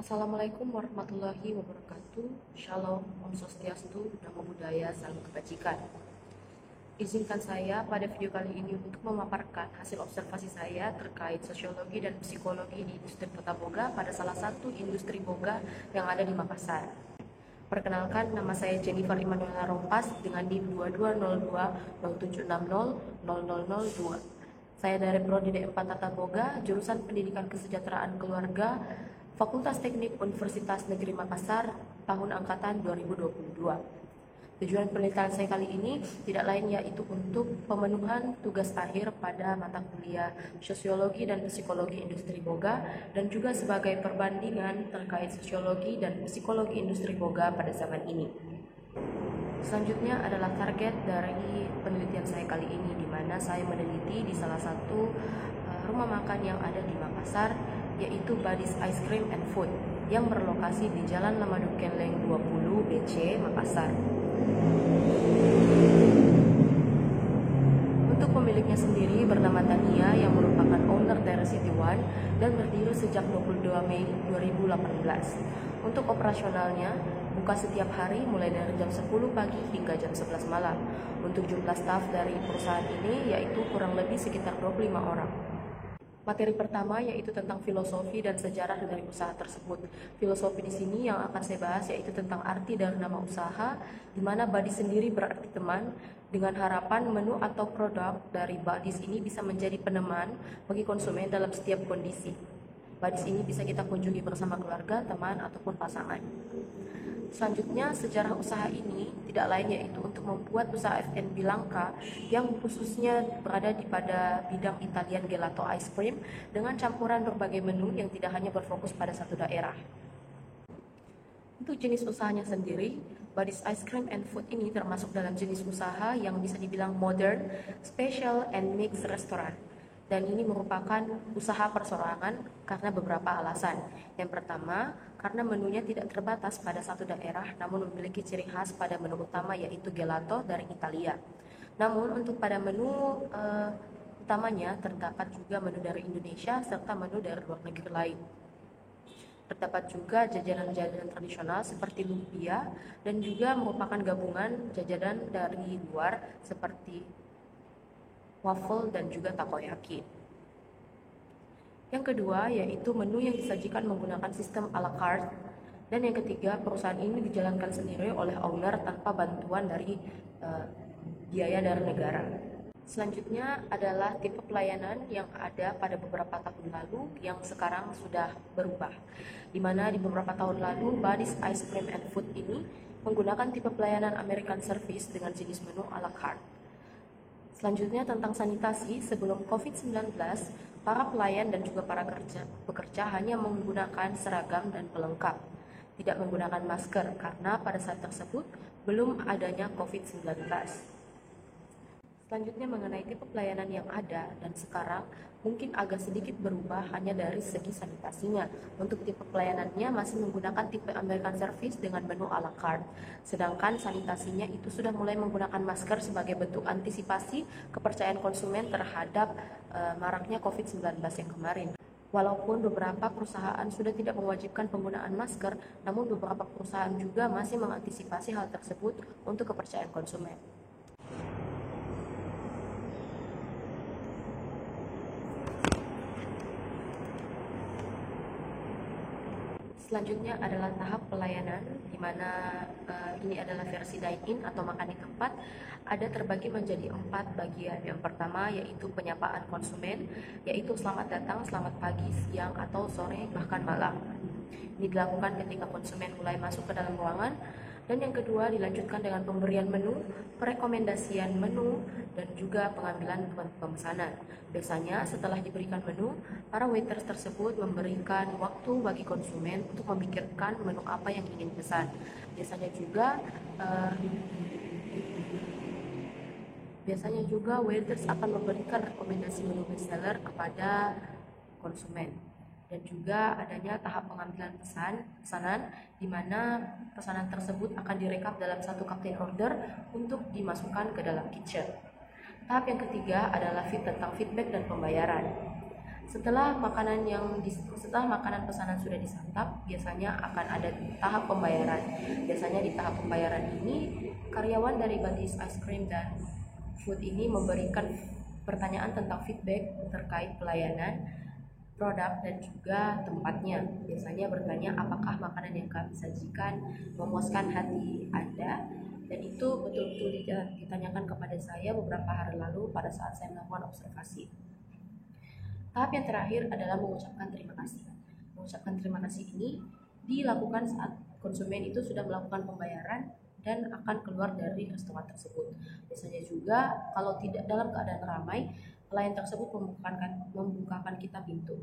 Assalamualaikum warahmatullahi wabarakatuh. Shalom, Om Swastiastu, Namo Buddhaya, Salam Kebajikan. Izinkan saya pada video kali ini untuk memaparkan hasil observasi saya terkait sosiologi dan psikologi di industri tata boga pada salah satu industri boga yang ada di Makassar. Perkenalkan, nama saya Jennifer Immanuela Rompas dengan NIM 220207600002. Saya dari Prodi D4 Tata Boga, jurusan Pendidikan Kesejahteraan Keluarga, Fakultas Teknik Universitas Negeri Makassar, tahun angkatan 2022. Tujuan penelitian saya kali ini tidak lain yaitu untuk pemenuhan tugas akhir pada mata kuliah Sosiologi dan Psikologi Industri Boga dan juga sebagai perbandingan terkait sosiologi dan psikologi industri boga pada zaman ini. Selanjutnya adalah target dari penelitian saya kali ini, di mana saya meneliti di salah satu rumah makan yang ada di Makassar, yaitu Buddy's Ice Cream and Food yang berlokasi di Jalan Lamadung Kenleng 20 BC, Makassar. Untuk pemiliknya sendiri bernama Tania yang merupakan owner dari City One dan berdiri sejak 22 Mei 2018. Untuk operasionalnya, buka setiap hari mulai dari jam 10 pagi hingga jam 11 malam. Untuk jumlah staf dari perusahaan ini yaitu kurang lebih sekitar 25 orang. Materi pertama yaitu tentang filosofi dan sejarah dari usaha tersebut. Filosofi di sini yang akan saya bahas yaitu tentang arti dari nama usaha, di mana Buddy's sendiri berarti teman, dengan harapan menu atau produk dari Buddy's ini bisa menjadi peneman bagi konsumen dalam setiap kondisi. Buddy's ini bisa kita kunjungi bersama keluarga, teman, ataupun pasangan. Selanjutnya, sejarah usaha ini tidak lain yaitu untuk membuat usaha F&B langka yang khususnya berada pada bidang Italian gelato ice cream dengan campuran berbagai menu yang tidak hanya berfokus pada satu daerah. Untuk jenis usahanya sendiri, Buddy's Ice Cream and Food ini termasuk dalam jenis usaha yang bisa dibilang modern, special, and mixed restaurant. Dan ini merupakan usaha persorangan karena beberapa alasan. Yang pertama, karena menunya tidak terbatas pada satu daerah, namun memiliki ciri khas pada menu utama yaitu gelato dari Italia. Namun untuk pada menu utamanya terdapat juga menu dari Indonesia serta menu dari luar negeri lain. Terdapat juga jajanan-jajanan tradisional seperti lumpia dan juga merupakan gabungan jajanan dari luar seperti waffle dan juga takoyaki. Yang kedua yaitu menu yang disajikan menggunakan sistem à la carte. Dan yang ketiga, perusahaan ini dijalankan sendiri oleh owner tanpa bantuan dari biaya dari negara. Selanjutnya adalah tipe pelayanan yang ada pada beberapa tahun lalu yang sekarang sudah berubah. Di mana di beberapa tahun lalu Buddy's Ice Cream and Food ini menggunakan tipe pelayanan American Service dengan jenis menu à la carte. Selanjutnya tentang sanitasi, sebelum COVID-19, para pelayan dan juga para pekerja hanya menggunakan seragam dan pelengkap, tidak menggunakan masker karena pada saat tersebut belum adanya COVID-19. Selanjutnya mengenai tipe pelayanan yang ada dan sekarang mungkin agak sedikit berubah hanya dari segi sanitasinya. Untuk tipe pelayanannya masih menggunakan tipe American Service dengan menu à la carte. Sedangkan sanitasinya itu sudah mulai menggunakan masker sebagai bentuk antisipasi kepercayaan konsumen terhadap maraknya COVID-19 yang kemarin. Walaupun beberapa perusahaan sudah tidak mewajibkan penggunaan masker, namun beberapa perusahaan juga masih mengantisipasi hal tersebut untuk kepercayaan konsumen. Selanjutnya adalah tahap pelayanan, di mana ini adalah versi dine-in atau makan di tempat. Ada terbagi menjadi 4 bagian. Yang pertama yaitu penyapaan konsumen, yaitu selamat datang, selamat pagi, siang, atau sore, bahkan malam. Ini dilakukan ketika konsumen mulai masuk ke dalam ruangan. Dan yang kedua dilanjutkan dengan pemberian menu, perekomendasian menu, dan juga pengambilan pemesanan. Biasanya setelah diberikan menu, para waiters tersebut memberikan waktu bagi konsumen untuk memikirkan menu apa yang ingin pesan. Biasanya juga waiters akan memberikan rekomendasi menu bestseller kepada konsumen. Dan juga adanya tahap pengambilan pesanan di mana pesanan tersebut akan direkap dalam satu captain order untuk dimasukkan ke dalam kitchen. Tahap yang ketiga adalah tentang feedback dan pembayaran. Setelah makanan pesanan sudah disantap, biasanya akan ada tahap pembayaran. Biasanya di tahap pembayaran ini, karyawan dari Buddy's Ice Cream dan Food ini memberikan pertanyaan tentang feedback terkait pelayanan, produk, dan juga tempatnya. Biasanya bertanya apakah makanan yang kami sajikan memuaskan hati Anda, dan itu betul-betul ditanyakan kepada saya beberapa hari lalu pada saat saya melakukan observasi. Tahap yang terakhir adalah mengucapkan terima kasih. Mengucapkan terima kasih ini dilakukan saat konsumen itu sudah melakukan pembayaran dan akan keluar dari restoran tersebut. Biasanya juga kalau tidak dalam keadaan ramai, pelayan tersebut membukakan kita pintu.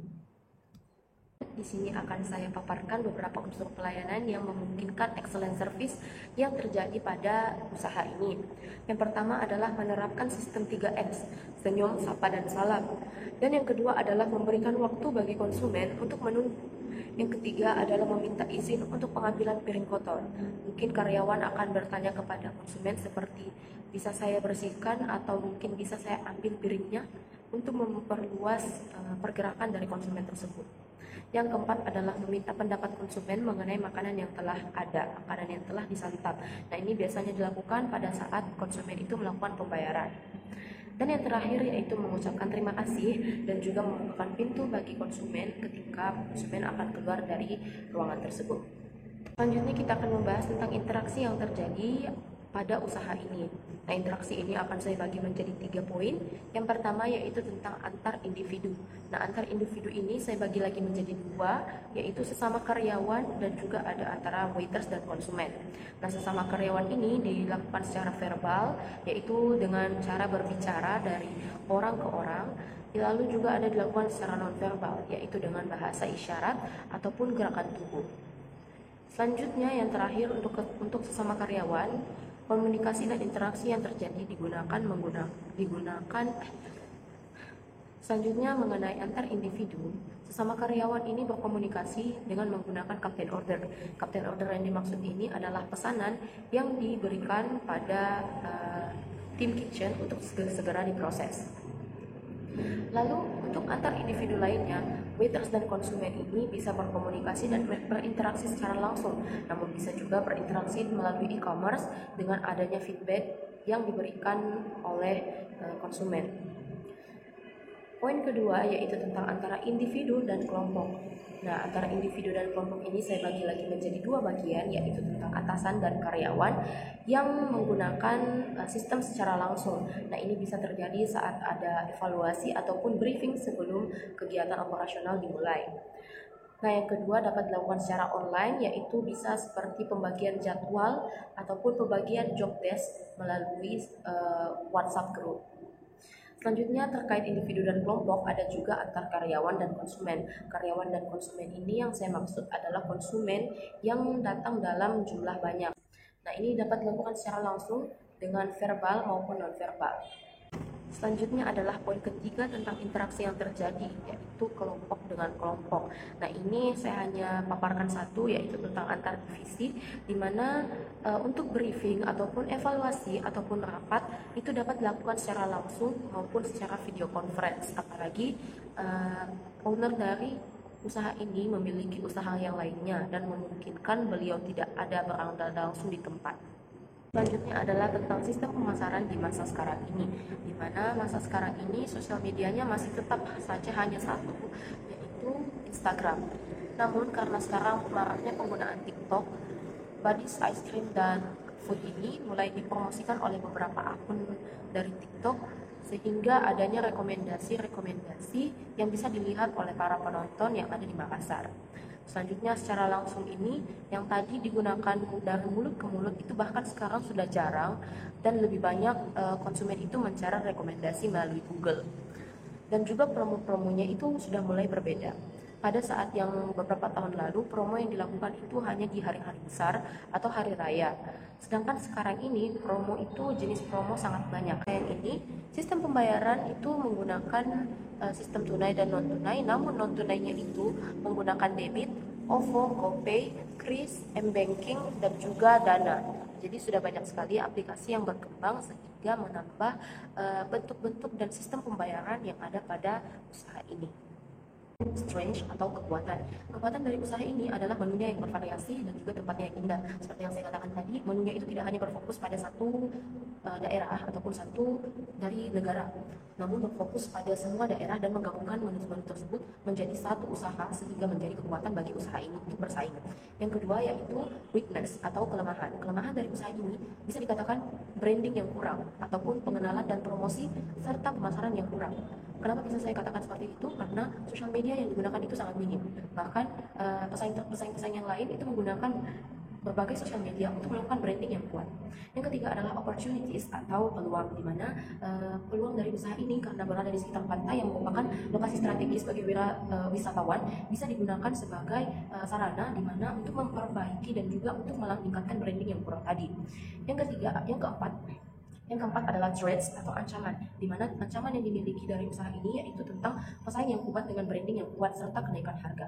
Di sini akan saya paparkan beberapa unsur pelayanan yang memungkinkan excellent service yang terjadi pada usaha ini. Yang pertama adalah menerapkan sistem 3S, senyum, sapa, dan salam. Dan yang kedua adalah memberikan waktu bagi konsumen untuk menunggu. Yang ketiga adalah meminta izin untuk pengambilan piring kotor. Mungkin karyawan akan bertanya kepada konsumen seperti, bisa saya bersihkan atau mungkin bisa saya ambil piringnya, untuk memperluas pergerakan dari konsumen tersebut. Yang keempat adalah meminta pendapat konsumen mengenai makanan yang telah ada, makanan yang telah disantap. Nah, ini biasanya dilakukan pada saat konsumen itu melakukan pembayaran. Dan yang terakhir yaitu mengucapkan terima kasih dan juga membukakan pintu bagi konsumen ketika konsumen akan keluar dari ruangan tersebut. Selanjutnya kita akan membahas tentang interaksi yang terjadi pada usaha ini. Nah, interaksi ini akan saya bagi menjadi 3 poin. Yang pertama yaitu tentang antar individu. Nah, antar individu ini saya bagi lagi menjadi 2, yaitu sesama karyawan dan juga ada antara waiters dan konsumen. Nah, sesama karyawan ini dilakukan secara verbal, yaitu dengan cara berbicara dari orang ke orang. Lalu juga ada dilakukan secara nonverbal, yaitu dengan bahasa isyarat ataupun gerakan tubuh. Selanjutnya yang terakhir untuk sesama karyawan, komunikasi dan interaksi yang terjadi digunakan. Selanjutnya mengenai antar individu, sesama karyawan ini berkomunikasi dengan menggunakan captain order. Captain order yang dimaksud ini adalah pesanan yang diberikan pada tim kitchen untuk segera diproses. Lalu untuk antar individu lainnya, waiters dan konsumen ini bisa berkomunikasi dan berinteraksi secara langsung, namun bisa juga berinteraksi melalui e-commerce dengan adanya feedback yang diberikan oleh konsumen. Poin kedua yaitu tentang antara individu dan kelompok. Nah, antara individu dan kelompok ini saya bagi lagi menjadi 2 bagian, yaitu tentang atasan dan karyawan yang menggunakan sistem secara langsung. Nah, ini bisa terjadi saat ada evaluasi ataupun briefing sebelum kegiatan operasional dimulai. Nah, yang kedua dapat dilakukan secara online, yaitu bisa seperti pembagian jadwal ataupun pembagian job desk melalui WhatsApp group. Selanjutnya terkait individu dan kelompok, ada juga antar karyawan dan konsumen. Karyawan dan konsumen ini yang saya maksud adalah konsumen yang datang dalam jumlah banyak. Nah, ini dapat dilakukan secara langsung dengan verbal maupun non-verbal. Selanjutnya adalah poin ketiga tentang interaksi yang terjadi, yaitu kelompok dengan kelompok. Nah, ini saya hanya paparkan satu, yaitu tentang antar divisi, di mana untuk briefing ataupun evaluasi ataupun rapat itu dapat dilakukan secara langsung maupun secara video conference. Apalagi owner dari usaha ini memiliki usaha yang lainnya dan memungkinkan beliau tidak ada berada langsung di tempat. Selanjutnya adalah tentang sistem pemasaran di masa sekarang ini, di mana masa sekarang ini sosial medianya masih tetap saja hanya satu, yaitu Instagram. Namun karena sekarang maraknya penggunaan TikTok, Buddy's Ice Cream dan Food ini mulai dipromosikan oleh beberapa akun dari TikTok, sehingga adanya rekomendasi-rekomendasi yang bisa dilihat oleh para penonton yang ada di Makassar. Selanjutnya secara langsung ini yang tadi digunakan dari mulut ke mulut itu bahkan sekarang sudah jarang, dan lebih banyak konsumen itu mencari rekomendasi melalui Google. Dan juga promo-promonya itu sudah mulai berbeda. Pada saat yang beberapa tahun lalu, promo yang dilakukan itu hanya di hari-hari besar atau hari raya. Sedangkan sekarang ini promo itu jenis promo sangat banyak. Yang ini sistem pembayaran itu menggunakan sistem tunai dan non tunai, namun non tunainya itu menggunakan debit, OVO, GoPay, Kris, M-Banking, dan juga Dana. Jadi sudah banyak sekali aplikasi yang berkembang sehingga menambah bentuk-bentuk dan sistem pembayaran yang ada pada usaha ini. strength atau kekuatan. Kekuatan dari usaha ini adalah menunya yang bervariasi dan juga tempatnya yang indah. Seperti yang saya katakan tadi, menunya itu tidak hanya berfokus pada satu daerah ataupun satu dari negara, namun berfokus pada semua daerah dan menggabungkan menu-menu tersebut menjadi satu usaha sehingga menjadi kekuatan bagi usaha ini untuk bersaing. Yang kedua yaitu weakness atau kelemahan. Kelemahan dari usaha ini bisa dikatakan branding yang kurang ataupun pengenalan dan promosi serta pemasaran yang kurang. Kenapa bisa saya katakan seperti itu? Karena sosial media yang digunakan itu sangat minim. Bahkan pesaing-pesaing yang lain itu menggunakan berbagai sosial media untuk melakukan branding yang kuat. Yang ketiga adalah opportunities atau peluang, di mana peluang dari usaha ini karena berada di sekitar pantai yang merupakan lokasi strategis bagi wisatawan bisa digunakan sebagai sarana di mana untuk memperbaiki dan juga untuk meningkatkan branding yang kurang tadi. Yang keempat adalah threats atau ancaman, di mana ancaman yang dimiliki dari usaha ini yaitu tentang pesaing yang kuat dengan branding yang kuat serta kenaikan harga.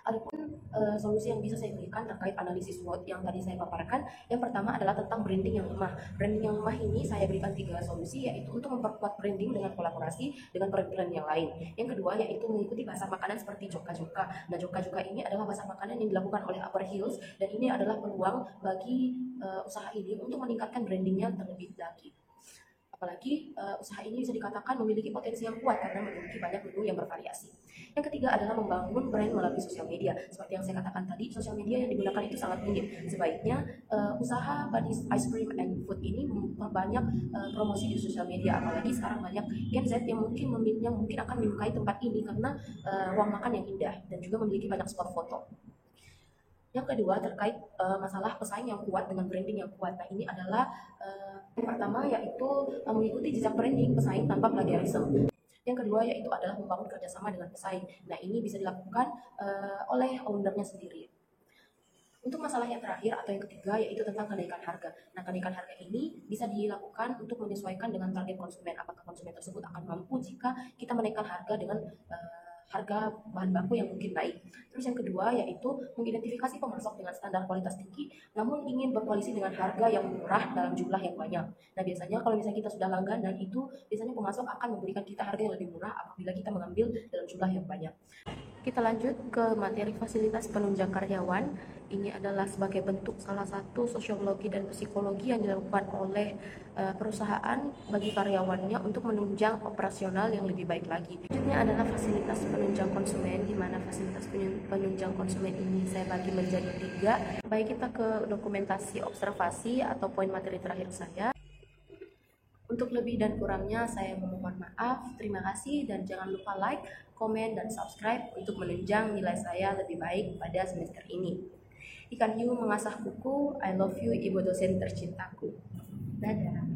Adapun solusi yang bisa saya berikan terkait analisis SWOT yang tadi saya paparkan, yang pertama adalah tentang branding yang lemah. Branding yang lemah ini saya berikan 3 solusi, yaitu untuk memperkuat branding dengan kolaborasi dengan brand-brand yang lain. Yang kedua yaitu mengikuti bahasa makanan seperti joka-joka. Nah, joka-joka ini adalah bahasa makanan yang dilakukan oleh Upper Hills dan ini adalah peluang bagi usaha ini untuk meningkatkan brandingnya terlebih lagi. Apalagi usaha ini bisa dikatakan memiliki potensi yang kuat karena memiliki banyak menu yang bervariasi. Yang ketiga adalah membangun brand melalui sosial media. Seperti yang saya katakan tadi, sosial media yang digunakan itu sangat minim. Sebaiknya usaha Buddy's Ice Cream and Food ini memperbanyak promosi di sosial media. Apalagi sekarang banyak Gen Z yang mungkin akan menyukai tempat ini karena ruang makan yang indah dan juga memiliki banyak spot foto. Yang kedua terkait masalah pesaing yang kuat dengan branding yang kuat. Nah, ini adalah yang pertama yaitu mengikuti jejak branding pesaing tanpa plagiarisme. Yang kedua yaitu adalah membangun kerjasama dengan pesaing. Nah, ini bisa dilakukan oleh ownernya sendiri. Untuk masalah yang terakhir atau yang ketiga yaitu tentang kenaikan harga. Nah, kenaikan harga ini bisa dilakukan untuk menyesuaikan dengan target konsumen. Apakah konsumen tersebut akan mampu jika kita menaikkan harga dengan harga bahan baku yang mungkin naik. Terus yang kedua yaitu mengidentifikasi pemasok dengan standar kualitas tinggi namun ingin berkoalisi dengan harga yang murah dalam jumlah yang banyak. Nah, biasanya kalau misalnya kita sudah langganan itu biasanya pemasok akan memberikan kita harga yang lebih murah apabila kita mengambil dalam jumlah yang banyak. Kita lanjut ke materi fasilitas penunjang karyawan. Ini adalah sebagai bentuk salah satu sosiologi dan psikologi yang dilakukan oleh perusahaan bagi karyawannya untuk menunjang operasional yang lebih baik lagi. Selanjutnya adalah fasilitas penunjang konsumen, di mana fasilitas penunjang konsumen ini saya bagi menjadi 3. Baik, kita ke dokumentasi observasi atau poin materi terakhir saya. Untuk lebih dan kurangnya saya memohon maaf. Terima kasih dan jangan lupa like, komen, dan subscribe untuk menunjang nilai saya lebih baik pada semester ini. Ikan hiu mengasah kuku, I love you ibu dosen tercintaku. Dadah.